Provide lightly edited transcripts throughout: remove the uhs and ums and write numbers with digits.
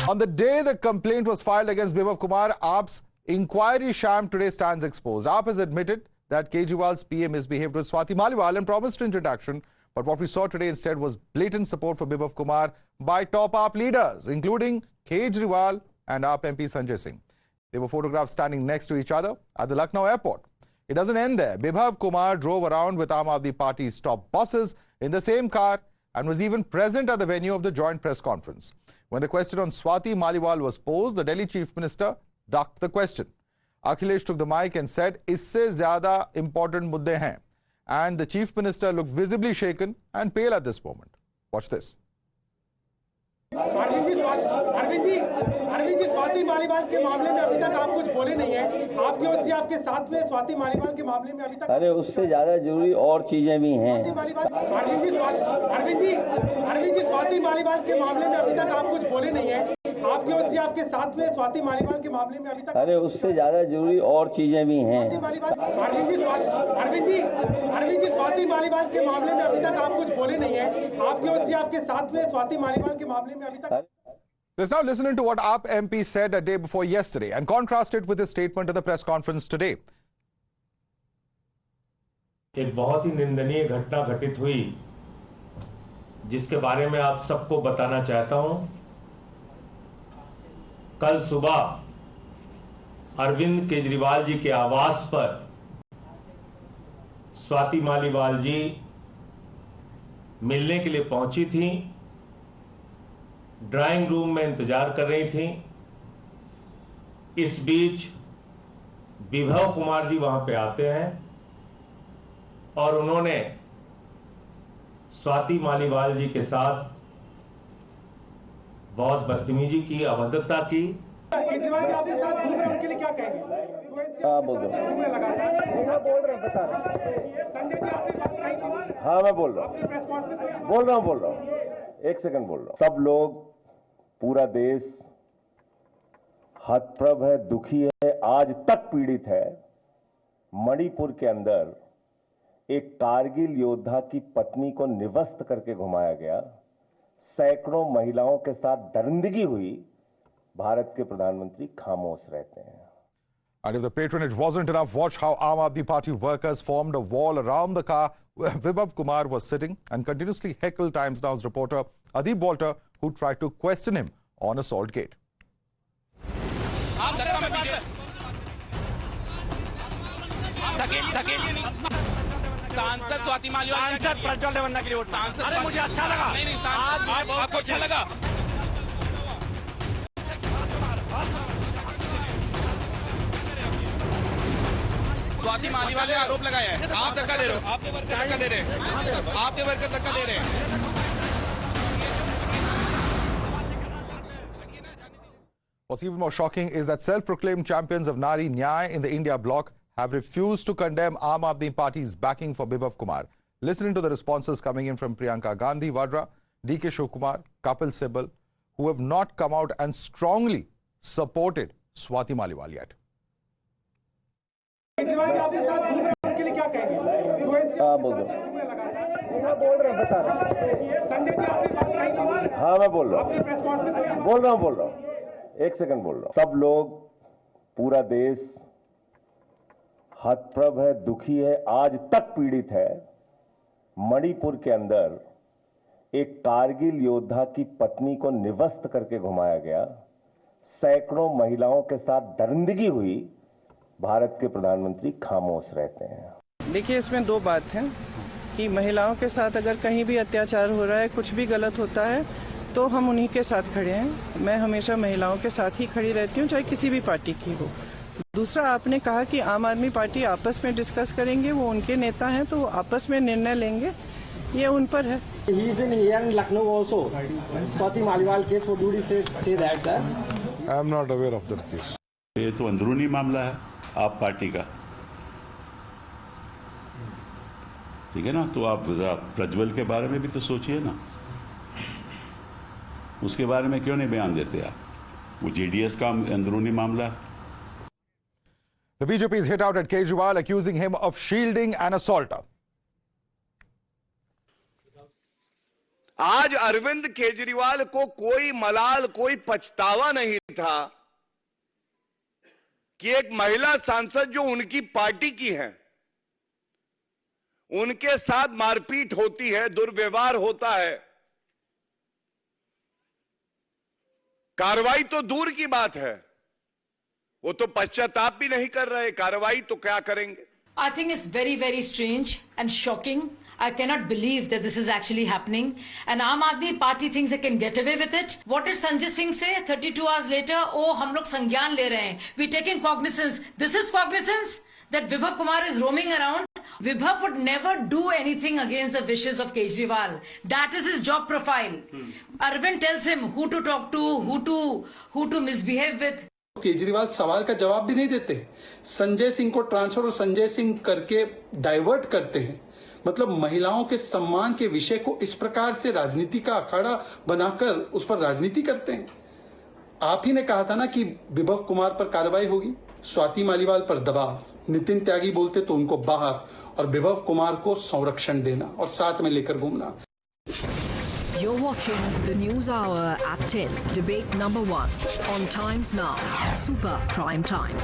On the day the complaint was filed against Bibhav Kumar, AAP's inquiry sham today stands exposed. AAP has admitted that Kejriwal's PM misbehaved with Swati Maliwal and promised introduction. But what we saw today instead was blatant support for Bibhav Kumar by top AAP leaders, including Kejriwal and AAP MP Sanjay Singh. They were photographed standing next to each other at the Lucknow airport. It doesn't end there. Bibhav Kumar drove around with Aam Aadmi Party's top bosses in the same car and was even present at the venue of the joint press conference. When the question on Swati Maliwal was posed, the Delhi Chief Minister ducked the question. Akhilesh took the mic and said, "Isse zyada important mudde hain." And the Chief Minister looked visibly shaken and pale at this moment. Watch this. Arvind ji, Swati Maliwal के मामले में अभी तक आप कुछ बोले नहीं हैं। आपके और जी आपके साथ में स्वाति मालीवाल के मामले में अभी तक अरे उससे ज्यादा जरूरी और चीजें भी हैं। अरविंद जी, स्वाति मालीवाल के मामले में अभी तक आप कुछ बोले नहीं हैं। आपके और जी आपके साथ में स्वाति मालीवाल के मामले में अभी तक अरे उससे ज्यादा जरूरी और चीजें भी हैं। अरविंद जी, स्वाति मालीवाल के मामले में अभी तक आप कुछ बोले नहीं हैं। आपके और जी आपके साथ में स्वाति मालीवाल के मामले में अभी तक Let's now listen to what AAP MP said a day before yesterday and contrast it with his statement at the press conference today. एक बहुत ही निंदनीय घटना घटित हुई जिसके बारे में आप सबको बताना चाहता हूं। कल सुबह अरविंद केजरीवाल जी के आवास पर स्वाति मालीवाल जी मिलने के लिए पहुंची थी, ड्राइंग रूम में इंतजार कर रही थी। इस बीच बिभव कुमार जी वहां पे आते हैं और उन्होंने स्वाति मालीवाल जी के साथ बहुत बदतमीजी की, अभद्रता की। केजरीवाल जी आपके साथ घूम रहे हैं, उनके लिए क्या कहेंगे? हाँ बोल रहा हूँ। संजय जी आपने बात कही थी। हाँ मैं बोल रहा हूँ, बोल रहा हूँ। एक सेकंड बोल रहा हूँ। सब लोग, पूरा देश हतप्रभ है, दुखी है, आज तक पीड़ित है। मणिपुर के अंदर एक कारगिल योद्धा की पत्नी को निवस्त करके घुमाया गया, सैकड़ों महिलाओं के साथ दरिंदगी हुई। भारत के प्रधानमंत्री खामोश रहते हैं। And if the patronage wasn't enough, watch how Aam Aadmi Party workers formed a wall around the car where Bibhav Kumar was sitting and continuously heckled Times Now's reporter Adib Walter, who tried to question him on Assault Gate. सांसद स्वाति मालीवाल, सांसद प्रज्वल रेवन्ना की report. अरे मुझे अच्छा लगा। नहीं, आपको अच्छा लगा। स्वाति मालीवाल ने आरोप लगाया है, आप धक्का दे रहे हो, आपके वर्कर धक्का दे रहे हैं, आपके वर्कर धक्का दे रहे हैं। What's even more shocking is that self-proclaimed champions of Nari Nyay in the India bloc have refused to condemn Aam Aadmi Party's backing for Bibhav Kumar. Listening to the responses coming in from Priyanka Gandhi Vadra, DK Shivkumar, Kapil Sibal, who have not come out and strongly supported Swati Maliwal yet. Kejriwal ji आपके साथ घूम रहे हैं, उनके लिए क्या कहेंगे? हाँ बोल रहा हूँ। संजय जी आपने बात कही थी। हाँ मैं बोल रहा हूँ, आपने प्रेस कॉन्फ्रेंस में बोल रहा हूँ। एक सेकंड बोल रहा हूँ। सब लोग, पूरा देश हतप्रभ है, दुखी है, आज तक पीड़ित है। मणिपुर के अंदर एक कारगिल योद्धा की पत्नी को निवस्त करके घुमाया गया, सैकड़ों महिलाओं के साथ दरिंदगी हुई। भारत के प्रधानमंत्री खामोश रहते हैं। देखिए, इसमें दो बात है कि महिलाओं के साथ अगर कहीं भी अत्याचार हो रहा है, कुछ भी गलत होता है, तो हम उन्हीं के साथ खड़े हैं। मैं हमेशा महिलाओं के साथ ही खड़ी रहती हूँ, चाहे किसी भी पार्टी की हो। दूसरा, आपने कहा कि आम आदमी पार्टी आपस में डिस्कस करेंगे, वो उनके नेता हैं तो वो आपस में निर्णय लेंगे, ये उन पर है। He is in here in Lucknow also. Swati Maliwal case. What do you say that, sir? I am not aware of that case. ये तो अंदरूनी मामला है आप पार्टी का, ठीक है ना। तो आप जरा प्रज्वल के बारे में भी तो सोचिए ना, उसके बारे में क्यों नहीं बयान देते आप? वो जेडीएस का अंदरूनी मामला है। The BJP is hit out at Kejriwal, accusing him of shielding an assaulter. आज अरविंद केजरीवाल को कोई मलाल, कोई पछतावा नहीं था कि एक महिला सांसद जो उनकी पार्टी की है, उनके साथ मारपीट होती है, दुर्व्यवहार होता है। कार्रवाई तो दूर की बात है, वो तो पश्चाताप भी नहीं कर रहे, कार्रवाई तो क्या करेंगे। I think it's very, very strange and shocking. I cannot believe that this is actually happening. And Aam Aadmi Party thinks they can get away with it. What did Sanjay Singh say 32 hours later? Oh, hum log संज्ञान ले रहे हैं. We're taking cognizance. This is cognizance that Vibhav Kumar is roaming around. Vibhav would never do anything against the wishes of Kejriwal. That is his job profile. Arvind tells him who to talk to, who to misbehave with. Kejriwal सवाल का जवाब भी नहीं देते, संजय सिंह को transfer और संजय सिंह करके divert करते हैं। मतलब महिलाओं के सम्मान के विषय को इस प्रकार से राजनीति का अखाड़ा बनाकर उस पर राजनीति करते हैं। आप ही ने कहा था ना कि विभव कुमार पर कार्रवाई होगी, स्वाति मालीवाल पर दबाव, नितिन त्यागी बोलते तो उनको बाहर, और विभव कुमार को संरक्षण देना और साथ में लेकर घूमना। You're watching the News Hour at 10, debate number 1 on Times Now, Super Prime Time.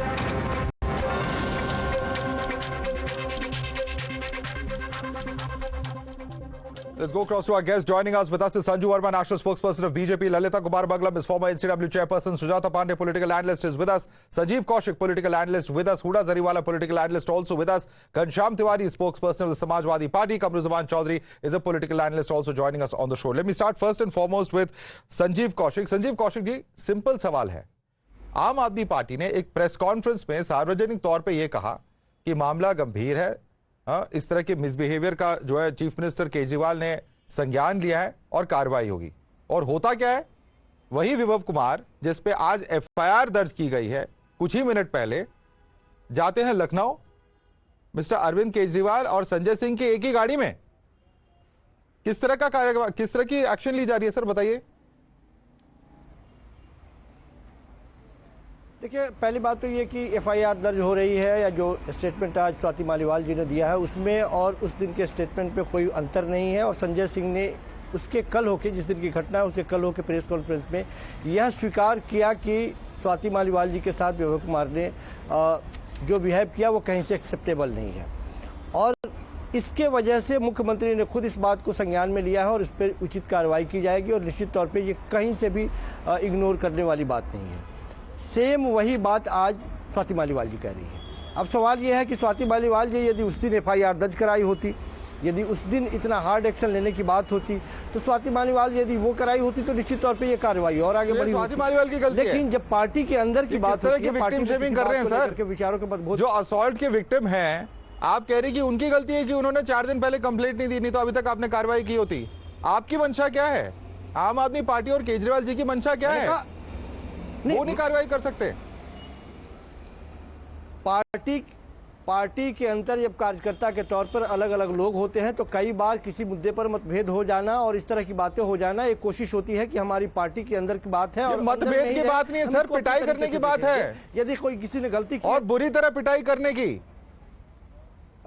Let's go across to our guest. Joining us with us is Sanju Verma, national spokesperson of BJP. Lalita Kumar Baglam is former NCW chairperson. Sujata Pandey, political analyst, is with us. Sanjeev Kaushik, political analyst, with us. Huda Zariwala, political analyst, also with us. Ghanshyam Tiwari, spokesperson of the Samajwadi Party. Kamruzaman Chaudhary is a political analyst, also joining us on the show. Let me start first and foremost with Sanjeev Kaushik. Sanjeev Kaushik ji, simple सवाल है। आम आदमी party ने एक press conference में सार्वजनिक तौर पे ये कहा कि मामला गंभीर है, इस तरह के मिसबिहेवियर का जो है चीफ मिनिस्टर केजरीवाल ने संज्ञान लिया है और कार्रवाई होगी। और होता क्या है, वही विभव कुमार जिस पे आज एफआईआर दर्ज की गई है, कुछ ही मिनट पहले जाते हैं लखनऊ मिस्टर अरविंद केजरीवाल और संजय सिंह की एक ही गाड़ी में। किस तरह की एक्शन ली जा रही है सर, बताइए। देखिए, पहली बात तो ये कि एफआईआर दर्ज हो रही है, या जो स्टेटमेंट आज स्वाति मालीवाल जी ने दिया है उसमें और उस दिन के स्टेटमेंट पे कोई अंतर नहीं है। और संजय सिंह ने उसके कल होके, जिस दिन की घटना है उसके कल होके प्रेस कॉन्फ्रेंस में यह स्वीकार किया कि स्वाति मालीवाल जी के साथ विभव कुमार ने जो बिहेव किया वो कहीं से एक्सेप्टेबल नहीं है। और इसके वजह से मुख्यमंत्री ने खुद इस बात को संज्ञान में लिया है और इस पर उचित कार्रवाई की जाएगी। और निश्चित तौर पर ये कहीं से भी इग्नोर करने वाली बात नहीं है। सेम वही बात आज स्वाति मालीवाल जी कह रही है। अब सवाल यह है कि स्वाति मालीवाल जी यदि उस दिन एफआईआर दर्ज कराई होती, यदि उस दिन इतना हार्ड एक्शन लेने की बात होती, तो स्वाति मालीवाल यदि वो कराई होती तो निश्चित तौर पे ये कार्रवाई और आगे बढ़ी। स्वाति मालीवाल की गलती है। लेकिन जब पार्टी के अंदर की बात होती है, विक्टिम शेमिंग कर रहे हैं सर, विचारों के मतभेद, जो असॉल्ट के विक्टिम हैं, आप कह रही कि उनकी गलती है कि उन्होंने 4 दिन पहले कंप्लेंट नहीं दी, नहीं तो अभी तक आपने कार्रवाई की होती। आपकी मंशा क्या है? आम आदमी पार्टी और केजरीवाल जी की मंशा क्या है? वो नहीं कार्रवाई कर सकते। पार्टी के अंदर जब कार्यकर्ता के तौर पर अलग अलग लोग होते हैं तो कई बार किसी मुद्दे पर मतभेद हो जाना और इस तरह की बातें हो जाना एक कोशिश होती है कि हमारी पार्टी के अंदर की बात है। और मतभेद की बात नहीं है सर, पिटाई करने की बात है। यदि कोई किसी ने गलती की और बुरी तरह पिटाई करने की,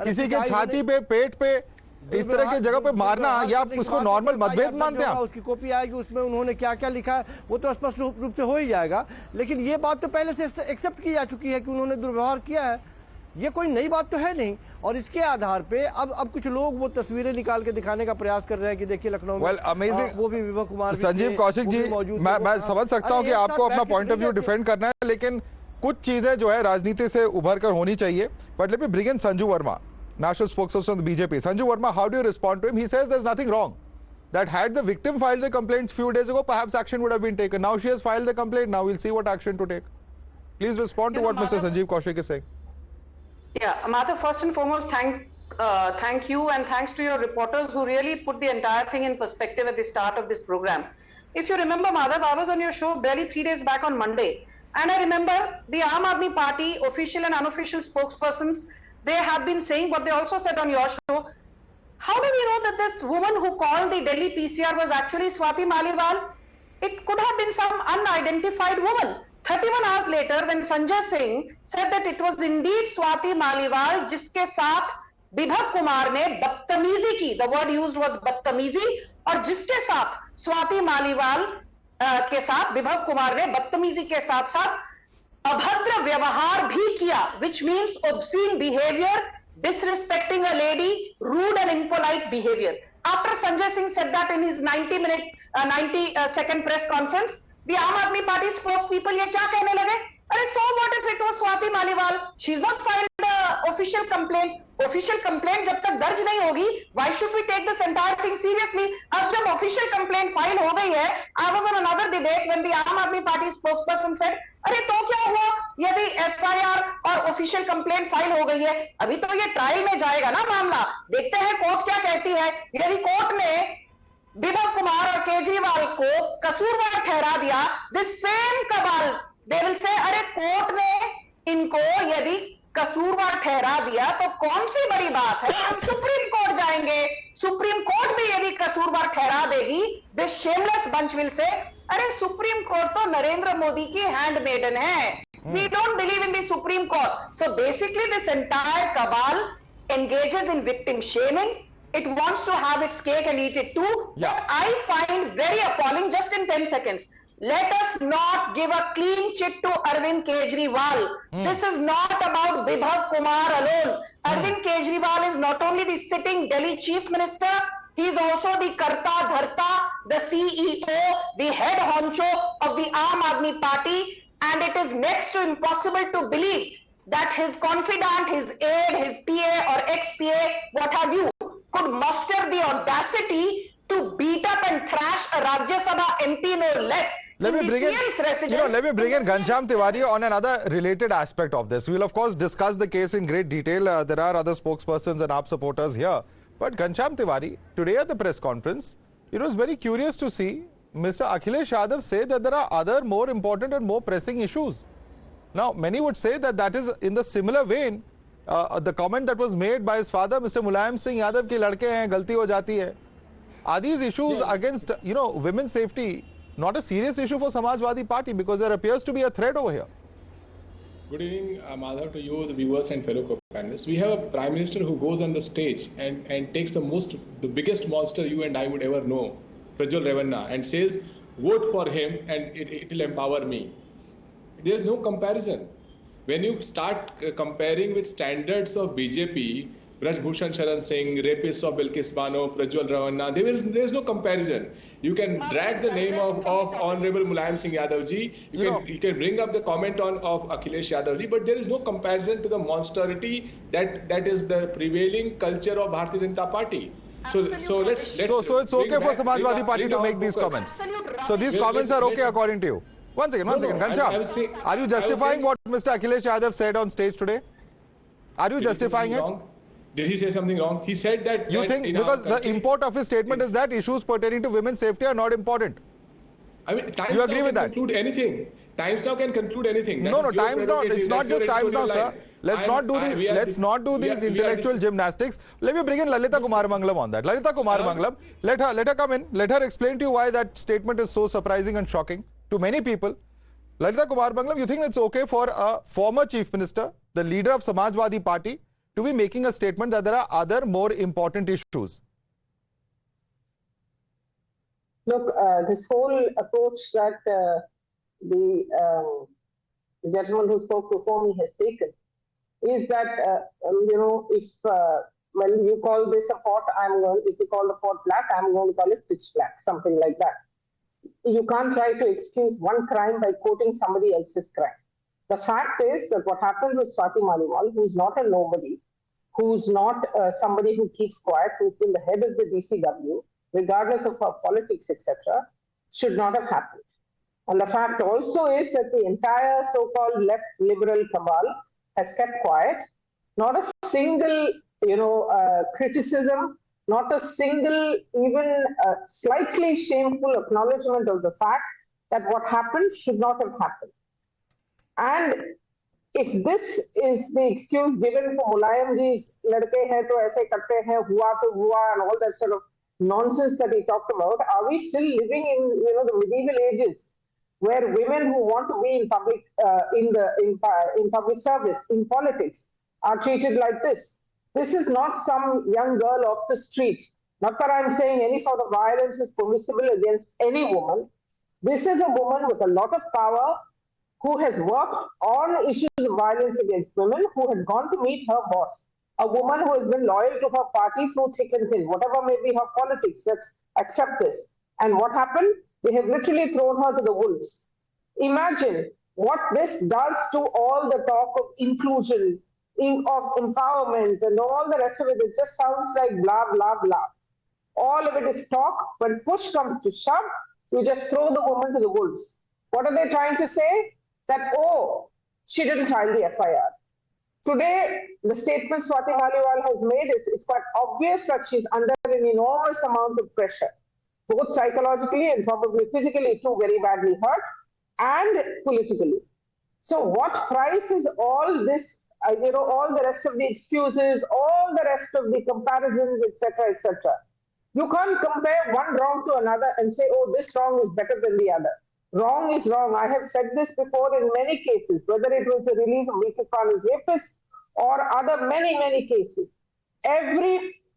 किसी के छाती पे, पेट पे, इस तरह की जगह पे मारना, या आप उसको नॉर्मल मतभेद मानते हैं? उसकी कॉपी आएगी, उसमें उन्होंने क्या क्या लिखा है वो तो स्पष्ट रूप से हो ही जाएगा। लेकिन ये बात तो पहले से एक्सेप्ट की जा चुकी है कि उन्होंने दुर्व्यवहार किया है, ये कोई नई बात तो है नहीं। और इसके आधार पे अब कुछ लोग वो तस्वीरें निकाल के दिखाने का प्रयास कर रहे हैं कि देखिए लखनऊ में अमेजिंग, वो भी विभव कुमार। संजीव कौशिक जी, मैं समझ सकता हूं कि आपको अपना पॉइंट ऑफ व्यू डिफेंड करना है, लेकिन कुछ चीजें जो है राजनीति से उभर कर होनी चाहिए। But let me bring in Sanju Verma, national spokesperson of the BJP. Sanju Verma, how do you respond to him? He says there's nothing wrong. That had the victim filed the complaint few days ago, perhaps action would have been taken. Now she has filed the complaint. Now we'll see what action to take. Please respond to what Mr. Sanjeev Kaushik is saying. Yeah, Madhav, first and foremost, thank you and thanks to your reporters who really put the entire thing in perspective at the start of this program. If you remember, Madhav, I was on your show barely 3 days back on Monday, and I remember the Aam Aadmi Party official and unofficial spokespersons, they have been saying what they also said on your show. How do we know that this woman who called the Delhi PCR was actually Swati Maliwal? It could have been some unidentified woman. 31 hours later, when Sanjay Singh said that it was indeed Swati Maliwal जिसके साथ विभव कुमार ने बदतमीजी की, the word used was बदतमीजी, और जिसके साथ स्वाति मालीवाल के साथ विभव कुमार ने बदतमीजी के साथ साथ अभद्र व्यवहार भी किया, which means obscene behavior, disrespecting a lady, rude and impolite behavior. After Sanjay Singh said that in his 90-second press conference, the Aam Aadmi Party spokespeople ये क्या कहने लगे? अरे so what if it was Swati Maliwal? She's not filed the official complaint. Official complaint जब तक दर्ज नहीं होगी, why should we take this entire thing seriously? अब जब official complaint file हो गई है, I was on another debate when the Aam Aadmi Party spokesperson said, अरे तो क्या हुआ यदि FIR और official complaint file हो गई है? अभी तो ये ट्रायल में जाएगा ना मामला, देखते हैं कोर्ट क्या कहती है. यदि कोर्ट ने विभव कुमार और केजरीवाल को कसूरवार ठहरा दिया, this same cabal they will say, अरे कोर्ट ने इनको यदि कसूरवार ठहरा दिया तो कौन सी बड़ी बात है, हम सुप्रीम कोर्ट जाएंगे, सुप्रीम कोर्ट भी यदि कसूरवार ठहरा देगी, this shameless bunch will say, अरे सुप्रीम कोर्ट तो नरेंद्र मोदी की हैंडमेडन है, we don't believe in the supreme court. So basically this entire cabal engages in victim shaming. It wants to have its cake and eat it too. Yeah. But I find very appalling, just in 10 seconds, let us not give a clean chit to Arvind Kejriwal. This is not about Bibhav Kumar alone. Arvind Kejriwal is not only the sitting Delhi Chief Minister, he is also the Karta Dharta, the CEO, the head honcho of the Aam Aadmi Party, and it is next to impossible to believe that his confidant, his aide, his PA or ex-PA, what have you, could muster the audacity to beat up and thrash a Rajya Sabha MP no less. Let me bring in Ghanshyam Tiwari on another related aspect of this. We will of course discuss the case in great detail. There are other spokespersons and AAP supporters here. But Ghanshyam Tiwari, today at the press conference, it was very curious to see Mr. Akhilesh Yadav say that there are other more important and more pressing issues. Now, many would say that that is in the similar vein, the comment that was made by his father, Mr. Mulayam Singh Yadav, ki ladke hain, galti ho jati hai. Are these issues against, women's safety not a serious issue for Samajwadi Party, because there appears to be a threat over here? Good evening, Madhav, to you, the viewers and fellow co-panelists. We have a Prime Minister who goes on the stage and takes the biggest monster you and I would ever know, Prajwal Revanna, and says, vote for him and it will empower me. There's no comparison. When you start comparing with standards of BJP, Braj Bhushan Sharan Singh, rapists of Bilkis Bano, Prajwal Revanna, there is no comparison. You can drag the name of Honorable Mulayam Singh Yadav ji, you can bring up the comment of Akhilesh Yadav ji, but there is no comparison to the monstrosity that is the prevailing culture of Bharatiya Janata Party. So it's okay for Samajwadi Party to make these comments. So these comments are okay according to you. One second, Ghanshyam. Are you justifying what Mr. Akhilesh Yadav said on stage today? Are you justifying it? Did he say something wrong? He said that... You think, because the import of his statement is that issues pertaining to women's safety are not important. I mean, Times you agree Now with can that? conclude anything. Times Now can conclude anything. No, Times Now, it's not just Times Now, sir. Let's not do these intellectual gymnastics. Let me bring in Lalita Kumar Mangalam on that. Lalita Kumar Mangalam, let her come in. Let her explain to you why that statement is so surprising and shocking to many people. Lalita Kumar Mangalam, you think it's okay for a former Chief Minister, the leader of Samajwadi Party, to be making a statement that there are other more important issues? Look, this whole approach that the gentleman who spoke before me has taken is that, if when you call this a pot, if you call the pot black, I'm going to call it pitch black, something like that. You can't try to excuse one crime by quoting somebody else's crime. The fact is that what happened with Swati Maliwal, who's not a nobody, who's not somebody who keeps quiet, who's been the head of the DCW, regardless of her politics, etc., should not have happened. And the fact also is that the entire so-called left liberal cabal has kept quiet. Not a single, criticism, not a single, even slightly shameful acknowledgement of the fact that what happened should not have happened. And if this is the excuse given for Mulayam ji's ladke hai to aise karte hain, hua to hua, and all that sort of nonsense that he talked about, are we still living in the medieval ages where women who want to be in public in public service, in politics, are treated like this? This is not some young girl off the street Not that I'm saying any sort of violence is permissible against any woman. This is a woman with a lot of power who has worked on issues of violence against women, who had gone to meet her boss. A woman who has been loyal to her party through thick and thin, whatever may be her politics, let's accept this. And what happened? They have literally thrown her to the wolves. Imagine what this does to all the talk of inclusion, of empowerment, and all the rest of it. It just sounds like blah, blah, blah. All of it is talk. When push comes to shove, you just throw the woman to the wolves. What are they trying to say? That, oh, she didn't file the FIR. Today, the statement Swati Maliwal has made is quite obvious that she's under an enormous amount of pressure, both psychologically and probably physically too, very badly hurt, and politically. So what price is all this, all the rest of the excuses, all the rest of the comparisons, etc., etc. You can't compare one wrong to another and say, oh, this wrong is better than the other. Wrong is wrong. I have said this before in many cases, whether it was the release of Bilkis Banu's rapist or other many cases.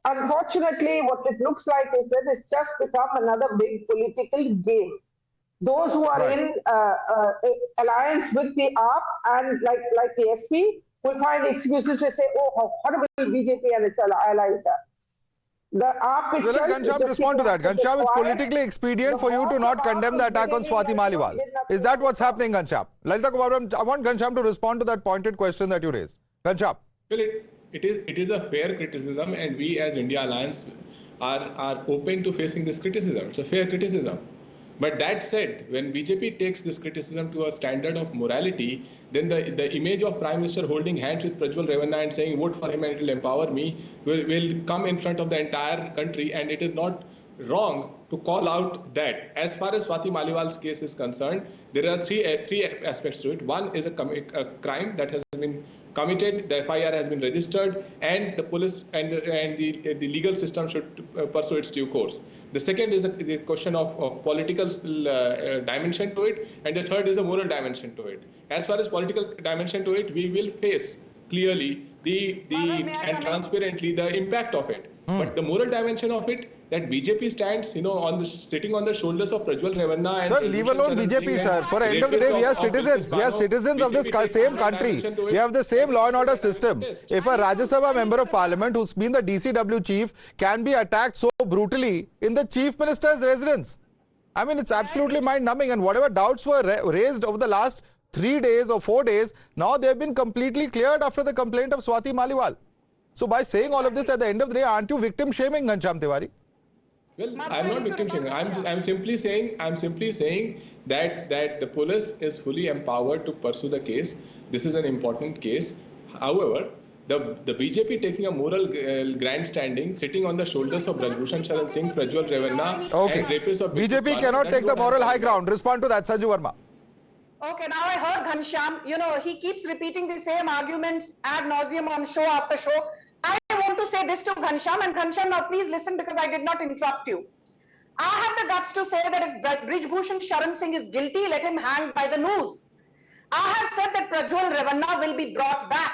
Unfortunately, what it looks like is that it's just become another big political game. Those who are in alliance with the AAP and like the SP will find excuses to say, oh, how horrible BJP and its allies are. The AAP itself... Ghanshyam, respond to that. Ghanshyam, it's politically expedient for you to not condemn the attack on Swati Maliwal. Is that what's happening, Ghanshyam? Lalita Kumar, I want Ghanshyam to respond to that pointed question that you raised. Ghanshyam. Well, it is a fair criticism, and we as India Alliance are open to facing this criticism. It's a fair criticism. But that said, when BJP takes this criticism to a standard of morality, then the image of Prime Minister holding hands with Prajwal Revanna and saying, vote for him and it will empower me, will come in front of the entire country. And it is not wrong to call out that. As far as Swati Maliwal's case is concerned, there are three aspects to it. One is a crime that has been committed, the FIR has been registered, and the police and the legal system should pursue its due course. The second is the question of political dimension to it, and the third is a moral dimension to it. As far as political dimension to it, we will face clearly and transparently the impact of it. But the moral dimension of it, that BJP stands, sitting on the shoulders of Prajwal Revanna. Sir, leave alone BJP, sir. For the end of the day, we are citizens. We are citizens of this same country. We have the same law and order system. If a Rajya Sabha member of parliament who's been the DCW chief can be attacked so brutally in the chief minister's residence, I mean, it's absolutely mind-numbing. And whatever doubts were raised over the last 3 days or 4 days, now they've been completely cleared after the complaint of Swati Maliwal. So by saying all of this at the end of the day, aren't you victim shaming, Ghanshyam Tiwari? Well, I'm not victim shaming. I'm simply saying that the police is fully empowered to pursue the case. This is an important case. However, the BJP taking a moral grandstanding, sitting on the shoulders of Brajbhushan Sharan Singh, Prajwal Revanna, and rapists of BJP cannot take the moral high ground. Respond to that, Sanju Verma. Okay, now I heard Ghanshyam. He keeps repeating the same arguments ad nauseum on show after show. I want to say this to Ghanshyam, and Ghanshyam, now please listen because I did not interrupt you. I have the guts to say that if Brajbhushan Sharan Singh is guilty, let him hang by the noose. I have said that Prajwal Revanna will be brought back,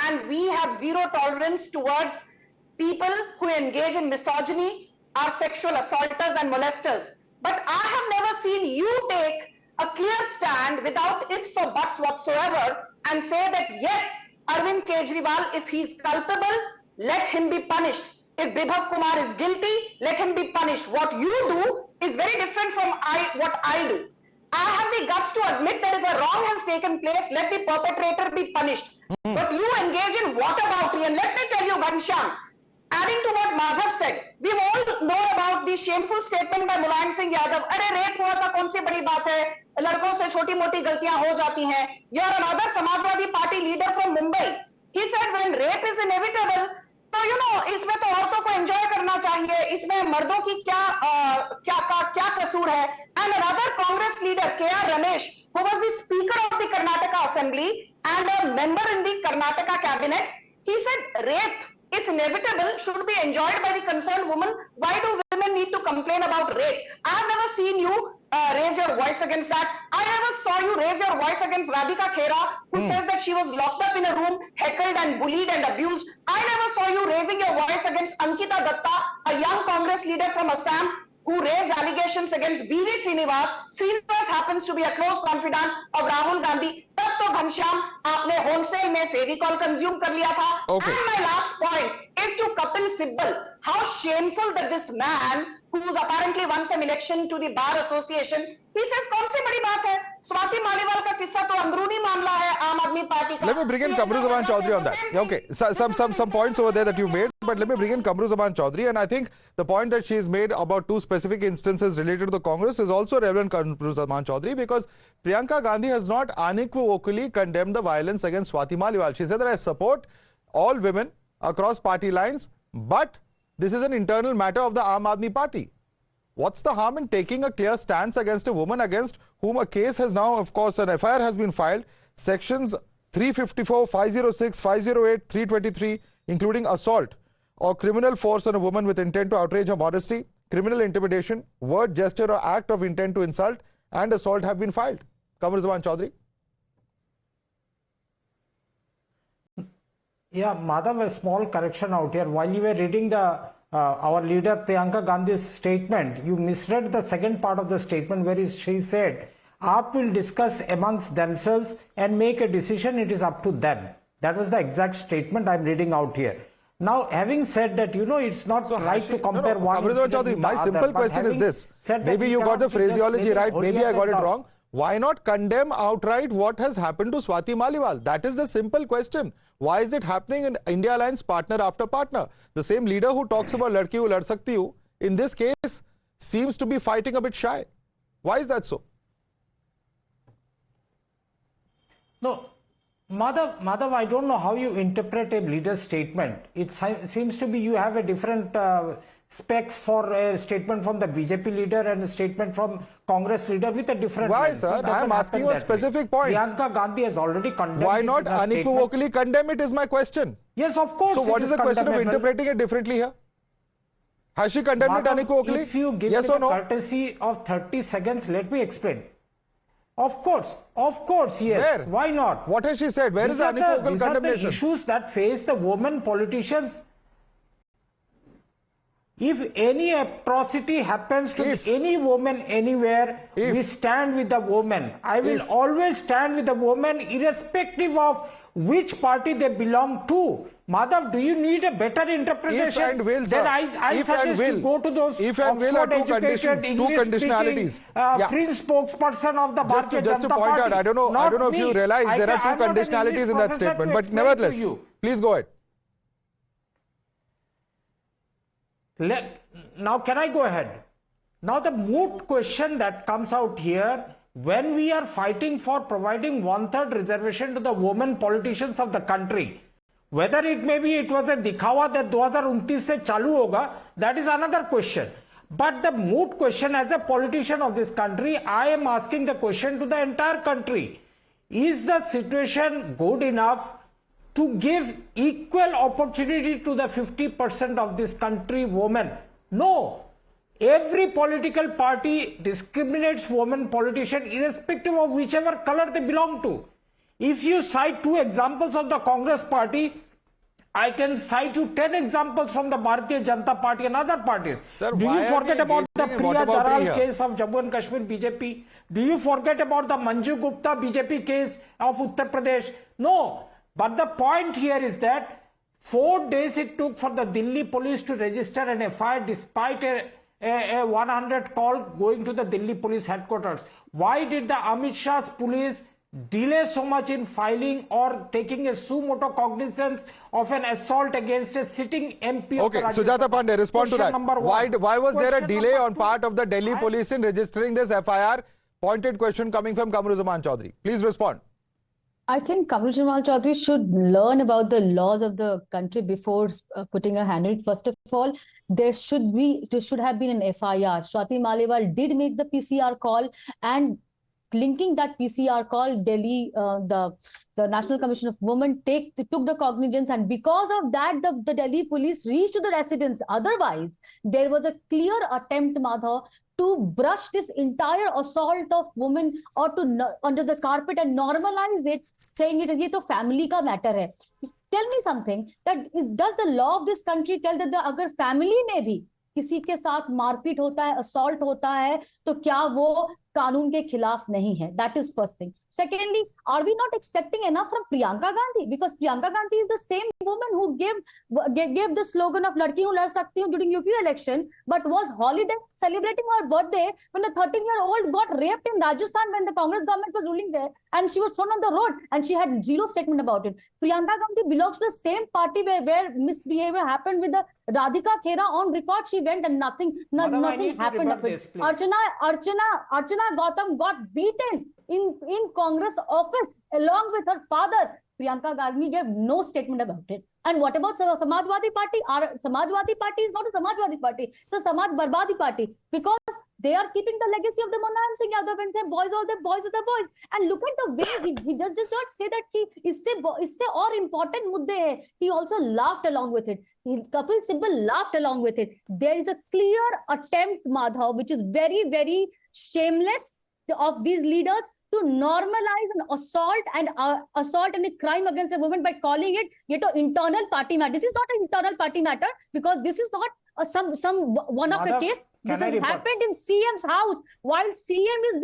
and we have zero tolerance towards people who engage in misogyny, are sexual assaulters and molesters. But I have never seen you take a clear stand without ifs or buts whatsoever and say that yes, Arvind Kejriwal, if he's culpable, let him be punished. If Bibhav Kumar is guilty, let him be punished. What you do is very different from what I do. I have the guts to admit that if a wrong has taken place, let the perpetrator be punished. But you engage in whataboutery, and let me tell you, Ghanshyam, adding to what Madhav said, we all know about the shameful statement by Mulayam Singh Yadav. Arey rape hua tha, kaun si badi baat hai? Ladkon se choti moti galtiyan ho jati hain. You're another Samajwadi Party leader from Mumbai. He said when rape is inevitable, तो इसमें तो औरतों को enjoy करना चाहिए, इसमें मर्दों की क्या कसूर है. And another Congress leader, K.R. Ramesh, who was the Speaker of the Karnataka Assembly and a member in the Karnataka cabinet, he said rape, if inevitable, should be enjoyed by the concerned woman. Why do women need to complain about rape. I have never seen you raise your voice against that. I never saw you raise your voice against Radhika Khera, who says that she was locked up in a room, heckled and bullied and abused. I never saw you raising your voice against Ankita Datta, a young Congress leader from Assam, who raised allegations against B.V. Srinivas. Srinivas happens to be a close confidant of Rahul Gandhi. तब तो घनश्याम आपने wholesale में Fevicol consume कर लिया था. Okay. And my last point is to Kapil Sibal. How shameful that this man, who was apparently won some election to the Bar Association, he says कौन सी बड़ी बात है? स्वाति मालीवाल का किस्सा तो अंदरूनी मामला है आम आदमी पार्टी का. Let me bring in Kamru Zaman Chaudhary on that. Okay, some points over there that you made, but let me bring in Kamru Zaman Chaudhary, and I think the point that she has made about two specific instances related to the Congress is also relevant, Kamru Zaman Chaudhary, because Priyanka Gandhi has not unequivocally condemned the violence against Swati Maliwal. She said that I support all women across party lines, but this is an internal matter of the Aam Aadmi Party. What's the harm in taking a clear stance against a woman against whom a case has now, of course, an FIR has been filed, sections 354, 506, 508, 323, including assault or criminal force on a woman with intent to outrage her modesty, criminal intimidation, word, gesture or act of intent to insult and assault have been filed. Kamru Zaman Chaudhary. Yeah, Madhav, a small correction out here. While you were reading the our leader Priyanka Gandhi's statement, you misread the second part of the statement where she said, AAP will discuss amongst themselves and make a decision, it is up to them. That was the exact statement I'm reading out here. Now, having said that, you know, it's not right to compare one incident with the my other, simple question is this. Maybe you got the phraseology right, maybe I got it wrong. Why not condemn outright what has happened to Swati Maliwal? That is the simple question. Why is it happening in India Alliance partner after partner? The same leader who talks about ladki hu lad sakti hu, in this case, seems to be fighting a bit shy. Why is that so? No, Madhav, I don't know how you interpret a leader's statement. It seems to be you have a different specs for a statement from the BJP leader and a statement from Congress leader with a different. Why, sir? I am asking you a specific point. Priyanka Gandhi has already condemned. Why not unequivocally condemn it is my question. Yes, of course. So what is the question of interpreting it differently here? Has she condemned it unequivocally? If you give me the courtesy of 30 seconds, let me explain. Of course, yes. Where? Why not? What has she said? Where is the unequivocal condemnation? These are the issues that face the women politicians. If any atrocity happens to any woman anywhere, we stand with the woman. I will always stand with the woman irrespective of which party they belong to. Madhav, do you need a better interpretation? If and will, sir. Then I suggest you go to those if and will are two conditions, two conditionalities. Fringe spokesperson of the Bharatiya Janata Party. Just to point out, I don't know if you realize there are two conditionalities in that statement, but nevertheless, please go ahead. Now, can I go ahead? Now, the moot question that comes out here, when we are fighting for providing 1/3 reservation to the women politicians of the country, whether it was a dikhawa that 2029 se chalu hoga, that is another question. But the moot question, as a politician of this country, I am asking the question to the entire country. Is the situation good enough to give equal opportunity to the 50% of this country women? No. Every political party discriminates women politicians irrespective of whichever color they belong to. If you cite 2 examples of the Congress party, I can cite you 10 examples from the Bharatiya Janata Party and other parties. Sir, do you forget about the Priya Jaral case of Jammu and Kashmir BJP? Do you forget about the Manju Gupta BJP case of Uttar Pradesh? No. But the point here is that 4 days it took for the Delhi police to register an FIR despite a 100 call going to the Delhi police headquarters. Why did the Amit Shah's police delay so much in filing or taking a suo motu cognizance of an assault against a sitting MP of Okay, Sujata Pandey, respond to that. Why was there a delay on part of the Delhi police in registering this FIR? Pointed question coming from Kamru Zaman Chaudhary. Please respond. I think Kamru Zaman Chaudhary should learn about the laws of the country before putting a hand in it. First of all, there should have been an FIR. Swati Maliwal did make the PCR call, and linking that PCR call, Delhi, the the National Commission of Women took the cognizance, and because of that, the Delhi police reached to the residence. Otherwise, there was a clear attempt, Madhav, to brush this entire assault of women or to under the carpet and normalize it, saying it ye to family ka matter hai. Tell me something, that does the law of this country tell that अगर family में भी किसी के साथ मारपीट होता है, assault होता है, तो क्या वो कानून के खिलाफ नहीं है? That is first thing. Secondly, are we not expecting enough from Priyanka Gandhi? Because Priyanka Gandhi is the same woman who gave the slogan of "Ladki hu lad sakti hu" during UP election, but was holiday celebrating her birthday when a 13-year-old got raped in Rajasthan when the Congress government was ruling there, and she was thrown on the road, and she had zero statement about it. Priyanka Gandhi belongs to the same party where misbehavior happened with the Radhika Khera. On record, she went and nothing happened of it. Archana Gautam got beaten in Congress office along with her father. Priyanka Gandhi gave no statement about it. And what about Samajwadi Party? Our Samajwadi Party is not a Samajwadi Party. It's a Samaj Barbadi Party, because they are keeping the legacy of the Mulayam Singh Yadav and say boys are the boys are the boys. And look at the way he does not say that isse or important mudde hai. He also laughed along with it. Kapil Sibal laughed along with it. There is a clear attempt, Madhav, which is very, very shameless of these leaders to normalize an assault and a crime against a woman by calling it yet an internal party matter. This is not an internal party matter, because this is not some one of a case. This has happened in CM's house while CM is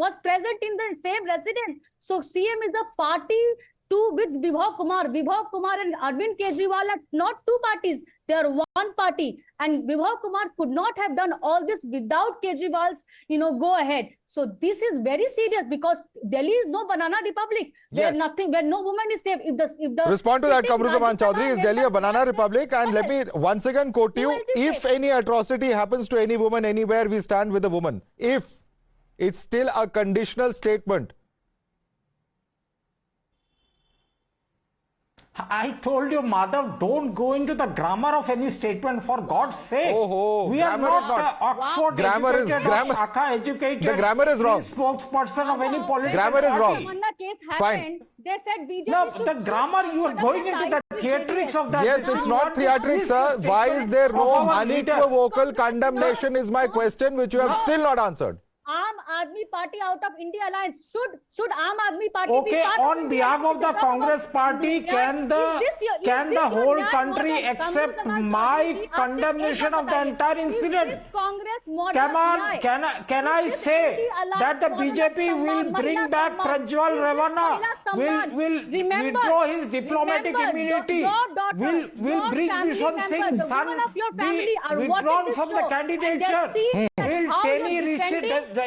was present in the same residence. So CM is a party with Vibhav Kumar. Vibhav Kumar and Arvind Kejriwal are not two parties. They are one party. And Vibhav Kumar could not have done all this without Kejriwal's, go ahead. So this is very serious, because Delhi is no banana republic where no woman is safe. If the respond to that, Kamruzaman Chaudhary, is Delhi a banana republic? And let me once again quote you: if any atrocity happens to any woman anywhere, we stand with the woman. If it's still a conditional statement. I told you, Madhav, don't go into the grammar of any statement, for God's sake. We are not Oxford educated or Shakha educated. The grammar is wrong. Spokesperson of any political grammar is party. wrong. Fine. They said BJP no, the grammar, you are going into the theatrics of that. Yes, it's not theatrics, sir. Why is there no unequivocal condemnation is my question, which you have still not answered. Aam Aadmi Party out of India Alliance. Should Aam Aadmi Party be okay, part on behalf of the Congress Party, can the whole country accept my condemnation of the entire incident? Come on, can I say that the BJP will bring back Prajwal Ravana, will withdraw his diplomatic immunity, will bring Vishwan Singh's son be withdrawn from the candidature? Will Teni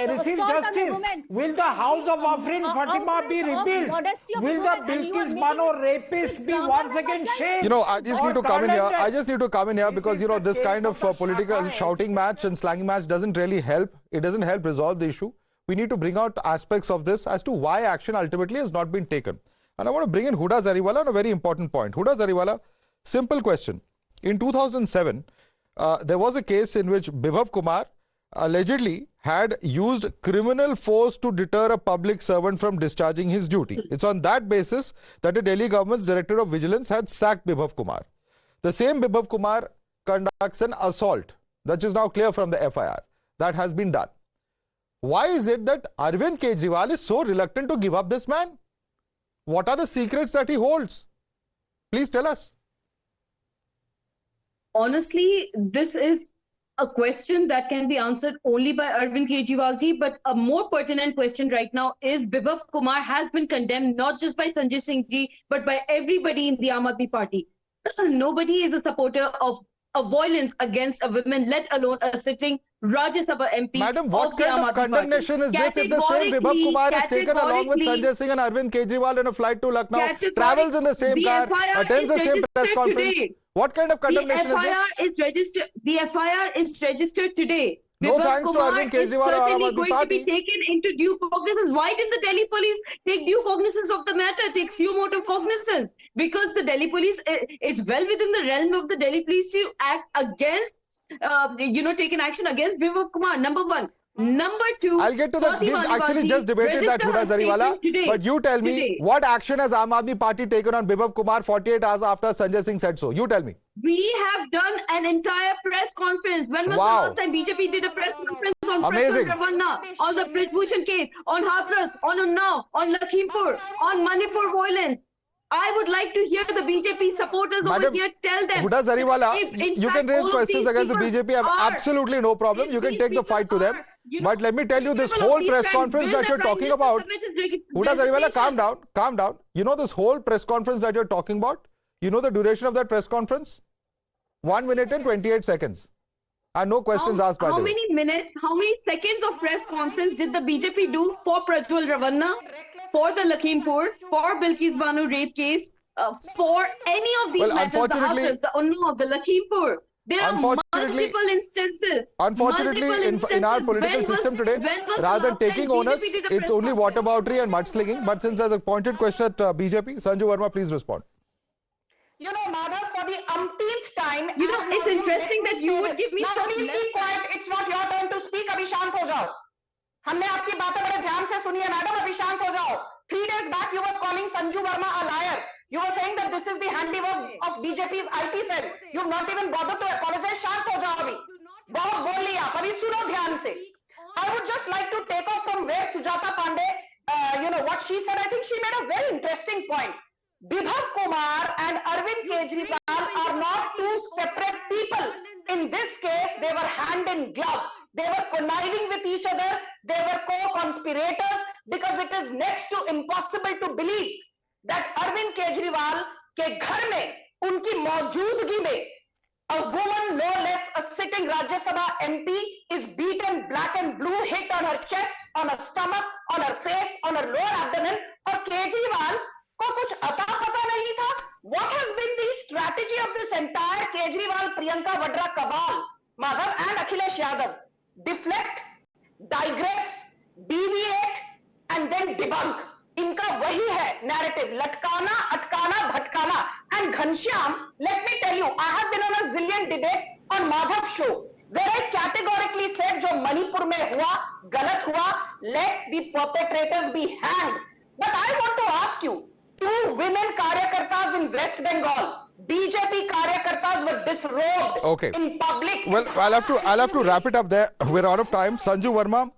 receive justice? Will the house of Afrin Fatima be rebuilt? Will the Bilkis Bano rapist be once again shamed? I just need to come in here. I just need to come in here because, this kind of political shouting match and slanging match doesn't really help. It doesn't help resolve the issue. We need to bring out aspects of this as to why action ultimately has not been taken. And I want to bring in Huda Zariwala on a very important point. Huda Zariwala, simple question. In 2007, there was a case in which Vibhav Kumar allegedly had used criminal force to deter a public servant from discharging his duty. It's on that basis that the Delhi government's Director of Vigilance had sacked Vibhav Kumar. The same Vibhav Kumar conducts an assault, that is now clear from the FIR, that has been done. Why is it that Arvind Kejriwal is so reluctant to give up this man? What are the secrets that he holds? Please tell us. Honestly, this is a question that can be answered only by Arvind Kejriwal ji, but a more pertinent question right now is Vibhav Kumar has been condemned not just by Sanjay Singh ji, but by everybody in the Aam Aadmi Party. Nobody is a supporter of violence against a woman, let alone a sitting Rajya Sabha MP. Madam, what kind of condemnation is this if the same Vibhav Kumar is taken along with Sanjay Singh and Arvind Kejriwal in a flight to Lucknow, travels in the same car, attends the same press conference? What kind of condemnation is this? The FIR is registered today. No thanks to Arvind Kejriwal or Aam Aadmi Party. To be taken into due cognizance. Why didn't the Delhi police take due cognizance of the matter, take suo cognizance? Because the Delhi police, it's well within the realm of the Delhi police to act against, take an action against Vibhav Kumar. Number one. Number two, I'll get to that. Swati We've actually Maliwal just debated that, registered Huda her Zariwala. statement today. But you tell me, what action has Aam Aadmi Party taken on Bibhav Kumar 48 hours after Sanjay Singh said so? You tell me. We have done an entire press conference. When was the last time BJP did a press conference on Amazing. Prajwal Ravanna, on the Brij Bhushan case, on Hathras, on Unnao, on Lakhimpur, on Manipur violence? I would like to hear the BJP supporters Madam, over here tell them. Huda Zariwala, if, in you fact, can raise all of questions these against the people BJP. I have are- absolutely no problem. You can these take the people fight to them. are, But let me tell you, this people of whole these press kinds conference will that you're the Prime talking about, Minister Huda Zariwala, calm resignation. down, calm down. You know this whole press conference that you're talking about? You know the duration of that press conference? 1 minute and 28 seconds. And no questions asked by How the way. many minutes, how many seconds of press conference did the BJP do for Prajwal Ravanna, for the Lakhimpur, for Bilkis Banu rape case, for any of these Well, matters, the unfortunately- Hathras, the Unnao, the Lakhimpur? There are Unfortunately- multiple instances. Unfortunately, in our political system today, rather than taking onus, it's only whataboutery and mudslinging. But since there's a pointed question at BJP, Sanju Verma, please respond. You know, Madhav, for the umpteenth time... You know, it's interesting that you would give me now, such please less keep quiet. It's not your turn to speak. अभी शांत हो जाओ. हमने आपकी बातें बड़े ध्यान से सुनी है, मैडम. अभी शांत हो जाओ. 3 days back, you were calling Sanju Verma a liar. You were saying that this is the handiwork of BJP's IT cell. You've not even bothered to apologize. शांत हो जाओ अभी. बहुत बोल लिया. अभी सुनो ध्यान से. I would just like to take off from where Sujata Pandey, what she said. I think she made a very interesting point. Bibhav Kumar and Arvind Kejriwal are not two separate people. In this case, they were hand in glove. They were conniving with each other. They were co-conspirators because it is next to impossible to believe that Arvind Kejriwal के घर में उनकी मौजूदगी में a woman, no less a sitting Rajya Sabha MP, is beaten black and blue, hit on her chest, on her stomach, on her face, on her lower abdomen. और केजरीवाल को कुछ अता पता नहीं था. What has been the strategy of this entire Kejriwal Priyanka Vadra cabal, Madhav and Akhilesh Yadav? Deflect, digress, deviate, and then debunk. इनका वही है narrative, लटकाना, अटकाना, भटकाना. And Ghanshyam, let me tell you, I have been on a zillion debates on Madhav show where I categorically said जो मणिपुर में हुआ, गलत हुआ, let the perpetrators be hanged. But I want to ask you, 2 women karyakartas in West Bengal, BJP karyakartas were disrobed in public. Well, I'll have to wrap it up there. We're out of time. Sanju Verma,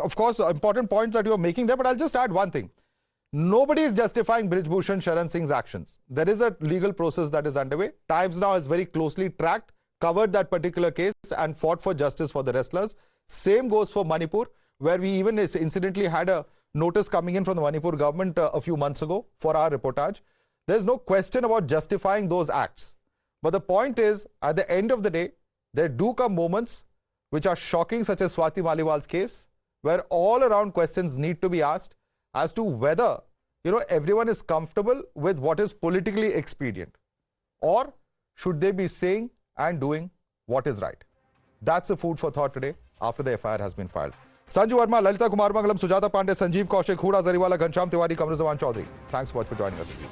of course, important points that you're making there, but I'll just add one thing. Nobody is justifying Brij Bhushan Sharan Singh's actions. There is a legal process that is underway. Times Now has very closely tracked, covered that particular case and fought for justice for the wrestlers. Same goes for Manipur, where we even incidentally had a notice coming in from the Manipur government a few months ago for our reportage. There's no question about justifying those acts. But the point is, at the end of the day, there do come moments which are shocking, such as Swati Maliwal's case, where all around questions need to be asked as to whether, everyone is comfortable with what is politically expedient, or should they be saying and doing what is right. That's the food for thought today after the FIR has been filed. Sanju Verma, Lalita Kumar Mangalam, Sujata Pandey, Sanjeev Kaushik, Huda Zariwala, Ghanshyam Tiwari, Kamruzaman Chaudhary. Thanks so much for joining us this evening.